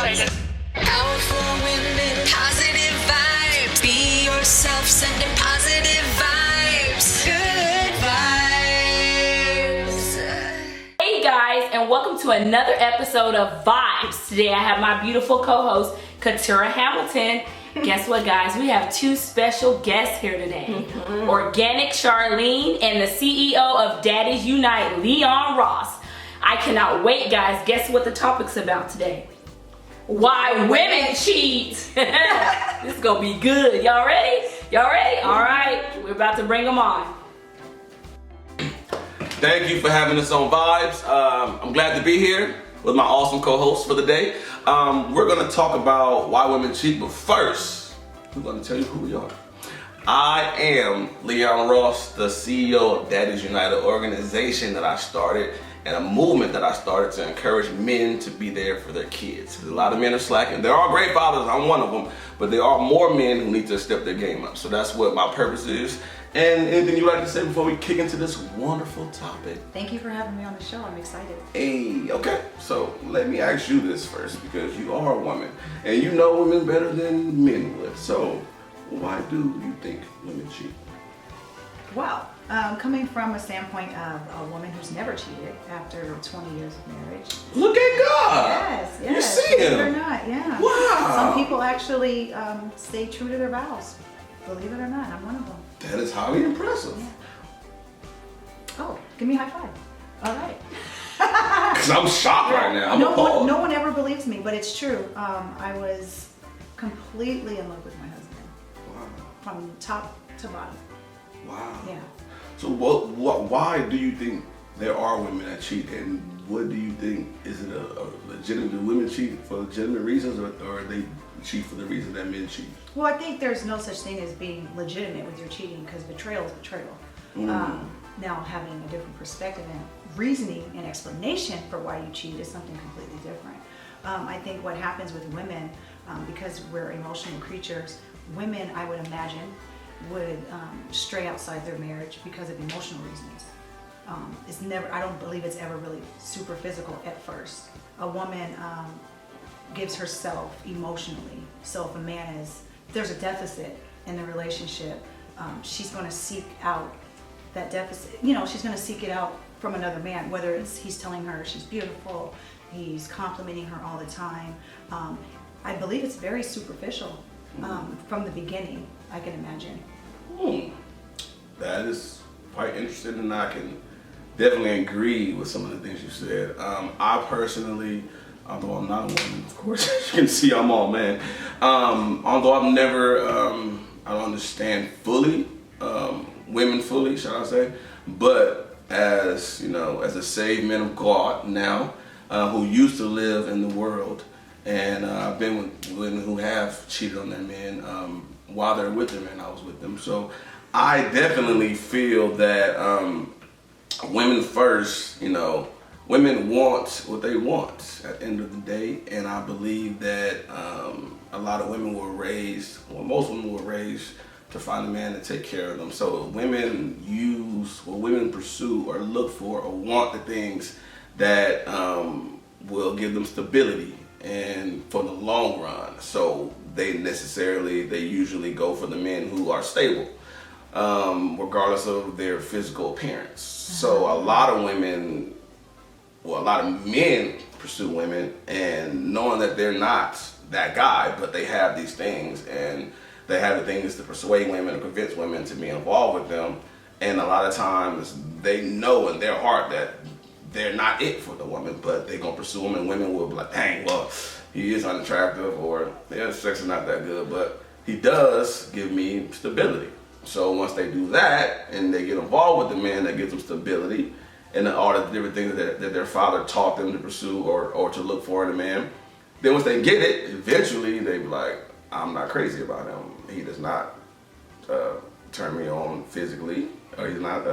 crazy. Powerful women, positive vibes. Be yourself, sending positive vibes. Good vibes. Hey guys, and welcome to another episode of Vibes. Today I have my beautiful co-host, Katura Hamilton. Guess what, guys? We have two special guests here today. Organic Charlene and the CEO of Daddies Unite, Leon Ross. I cannot wait, guys. Guess what the topic's about today? Why women cheat. This is gonna be good. Y'all ready? Y'all ready? All right, we're about to bring them on. Thank you for having us on Vibes. I'm glad to be here with my awesome co-host for the day. We're gonna talk about why women cheat, but first, we're gonna tell you who we are. I am Leon Ross, the CEO of Daddies United, organization that I started and a movement that I started to encourage men to be there for their kids. A lot of men are slacking. There are great fathers, I'm one of them, but there are more men who need to step their game up. So that's what my purpose is. And anything you'd like to say before we kick into this wonderful topic? Thank you for having me on the show. I'm excited. Hey, okay. So let me ask you this first, because you are a woman and you know women better than men would. So why do you think women cheat? Well, coming from a standpoint of a woman who's never cheated after 20 years of marriage. Look at God. Yes. You see Believe it him. or not, yeah. Wow. Some people actually stay true to their vows. Believe it or not, I'm one of them. That is highly impressive. Yeah. Oh, give me a high five. All right. Because I'm shocked right now. I'm no appalled. one ever believes me, but it's true. I was completely in love with my husband. Wow. From top to bottom. Wow. Yeah. So why do you think there are women that cheat, and what do you think, is it a legitimate, do women cheat for legitimate reasons, or they cheat for the reason that men cheat? Well, I think there's no such thing as being legitimate with your cheating, because betrayal is betrayal. Now, having a different perspective and reasoning and explanation for why you cheat is something completely different. I think what happens with women, because we're emotional creatures, women, I would imagine, would stray outside their marriage because of emotional reasons. I don't believe it's ever really super physical at first. A woman gives herself emotionally. So if a man there's a deficit in the relationship, she's going to seek out that deficit. She's going to seek it out from another man, whether he's telling her she's beautiful, he's complimenting her all the time. I believe it's very superficial from the beginning, I can imagine. That is quite interesting, and I can definitely agree with some of the things you said. I personally, although I'm not a woman, of course, as you can see, I'm all man. Although I've never, I don't understand fully, women fully, shall I say, but as as a saved man of God now, who used to live in the world, and I've been with women who have cheated on their men while they're with them, and I was with them. So I definitely feel that women first, women want what they want at the end of the day, and I believe that a lot of women were raised, most women were raised to find a man to take care of them. So women pursue or look for or want the things that will give them stability and for the long run. So they usually go for the men who are stable, regardless of their physical appearance. So a lot of men pursue women, and knowing that they're not that guy, but they have these things, and they have the things to persuade women or convince women to be involved with them. And a lot of times they know in their heart that they're not it for the woman, but they're gonna pursue them, and women will be like, dang, well, he is unattractive, or his sex is not that good, but he does give me stability. So once they do that and they get involved with the man that gives them stability and all the different things that their father taught them to pursue or to look for in a man, then once they get it, eventually they be like, I'm not crazy about him. He does not turn me on physically, or he's not,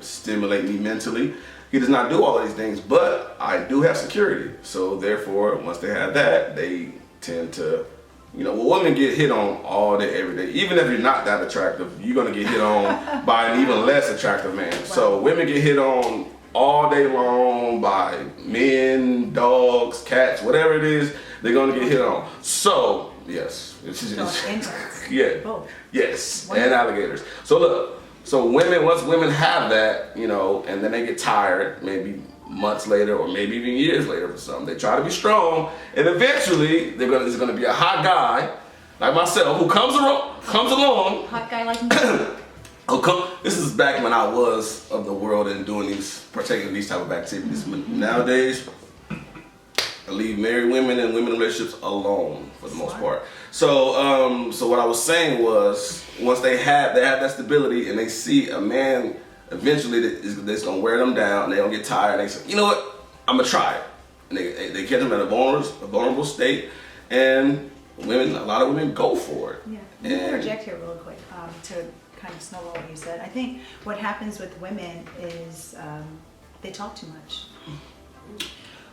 stimulate me mentally. He does not do all of these things, but I do have security. So therefore, once they have that, they tend to, women get hit on all day, every day. Even if you're not that attractive, you're gonna get hit on by an even less attractive man. Wow. So women get hit on all day long by men, dogs, cats, whatever it is, they're gonna get hit on. So, yes. Yeah. Both. Yes, and alligators. So look, once women have that, you know, and then they get tired, maybe months later or maybe even years later for some, they try to be strong, and eventually there's gonna be a hot guy like myself who comes along. Hot guy like me. This is back when I was of the world and partaking in these type of activities. Nowadays, I leave married women and women in relationships alone for the most part. So, so what I was saying was, once they have that stability and they see a man eventually that's gonna wear them down, and they don't get tired, they say, you know what, I'm gonna try it. And they catch them in a vulnerable state, and a lot of women go for it. Yeah. Let me interject here real quick to kind of snowball what you said. I think what happens with women is they talk too much.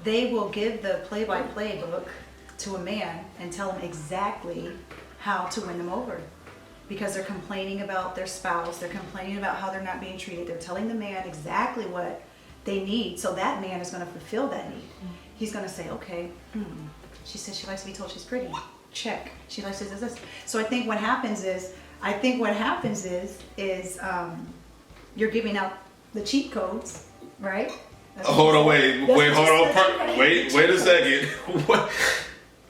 They will give the play-by-play book to a man and tell him exactly how to win them over, because they're complaining about their spouse, they're complaining about how they're not being treated, they're telling the man exactly what they need, so that man is going to fulfill that need. He's going to say, okay, she says she likes to be told she's pretty. Check. She likes to do this. So I think what happens is you're giving out the cheat codes, right? Hold on, wait a second. What?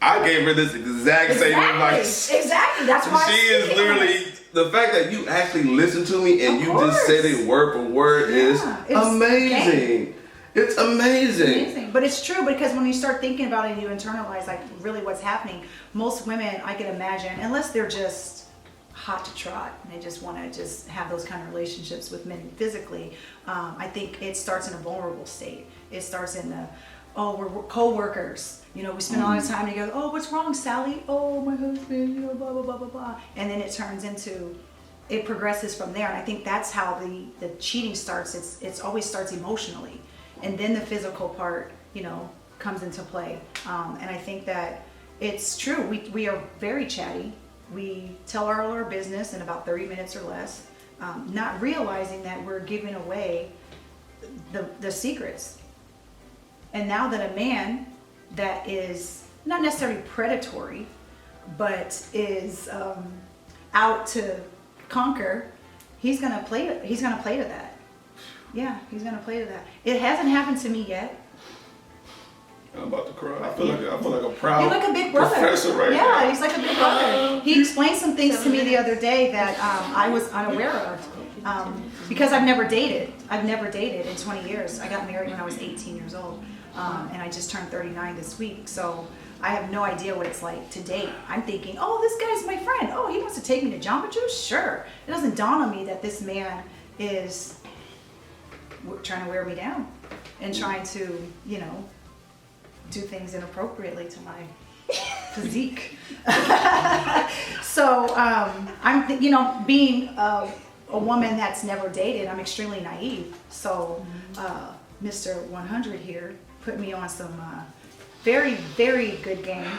I gave her this exact same advice. Exactly. That's why she is literally the fact that you actually listen to me and you just said it word for word is amazing. It's amazing. But it's true, because when you start thinking about it and you internalize like really what's happening, most women, I can imagine, unless they're just hot to trot and they just want to just have those kind of relationships with men physically, I think it starts in a vulnerable state. It starts in the, oh, we're co-workers. You know, we spend all the time together. Oh, what's wrong, Sally? Oh, my husband, you know, blah, blah, blah, blah, blah. And then it turns into, it progresses from there. And I think that's how the cheating starts. It's always starts emotionally. And then the physical part, you know, comes into play. And I think that it's true. We are very chatty. We tell all our business in about 30 minutes or less, not realizing that we're giving away the secrets. And now that a man that is not necessarily predatory, but is out to conquer, he's gonna play to that. Yeah, he's gonna play to that. It hasn't happened to me yet. I'm about to cry. I feel like a proud You're like a big brother. Professor right now. Yeah, he's like a big brother. He explained some things to me the other day that I was unaware of, because I've never dated. I've never dated in 20 years. I got married when I was 18 years old, and I just turned 39 this week. So I have no idea what it's like to date. I'm thinking, oh, this guy's my friend. Oh, he wants to take me to Jamba Juice? Sure. It doesn't dawn on me that this man is trying to wear me down and trying to, you know, do things inappropriately to my physique. So I'm, you know, being a woman that's never dated, I'm extremely naive. So Mr. 100 here put me on some very, very good game.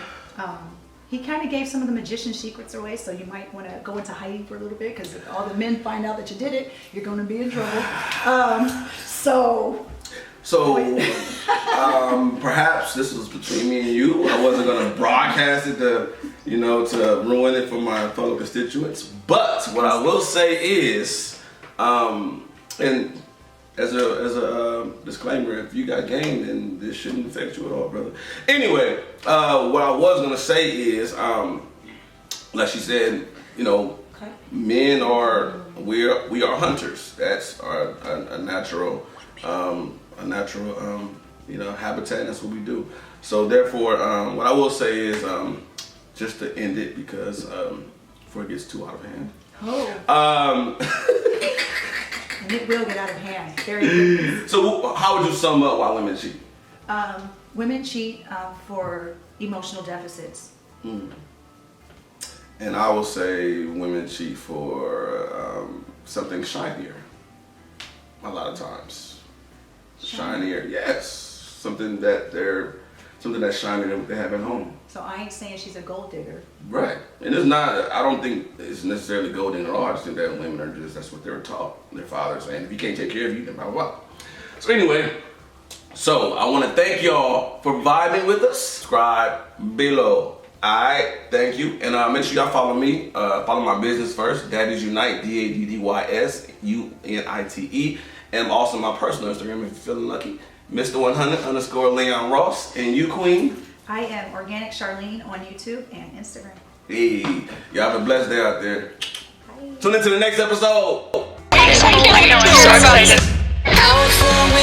He kind of gave some of the magician secrets away, so you might want to go into hiding for a little bit, because if all the men find out that you did it, you're going to be in trouble. So perhaps this was between me and you. I wasn't going to broadcast it to ruin it for my fellow constituents. But what I will say is, and as a disclaimer, if you got game, then this shouldn't affect you at all, brother. Anyway, what I was going to say is, like she said, you know, men we are hunters. That's a natural habitat. That's what we do. So therefore, what I will say is, just to end it, because before it gets too out of hand. And it will get out of hand very quickly. So how would you sum up why women cheat? Women cheat for emotional deficits. And I will say women cheat for something shinier. A lot of times, shinier. Yes, something that's shinier than what they have at home. So I ain't saying she's a gold digger. Right, and it's not. I don't think it's necessarily gold digger at all. I just think that women are that's what they were taught. Their fathers saying, if you can't take care of you, then blah blah blah. So anyway, I want to thank y'all for vibing with us. Subscribe below. Alright, thank you. And make sure y'all follow me. Follow my business first. Daddies Unite, DADDYSUNITE. And also my personal Instagram if you're feeling lucky. Mr. 100 _ Leon Ross. And you, Queen? I am Organic Charlene on YouTube and Instagram. Hey, y'all have a blessed day out there. Tune into the next episode. Powerful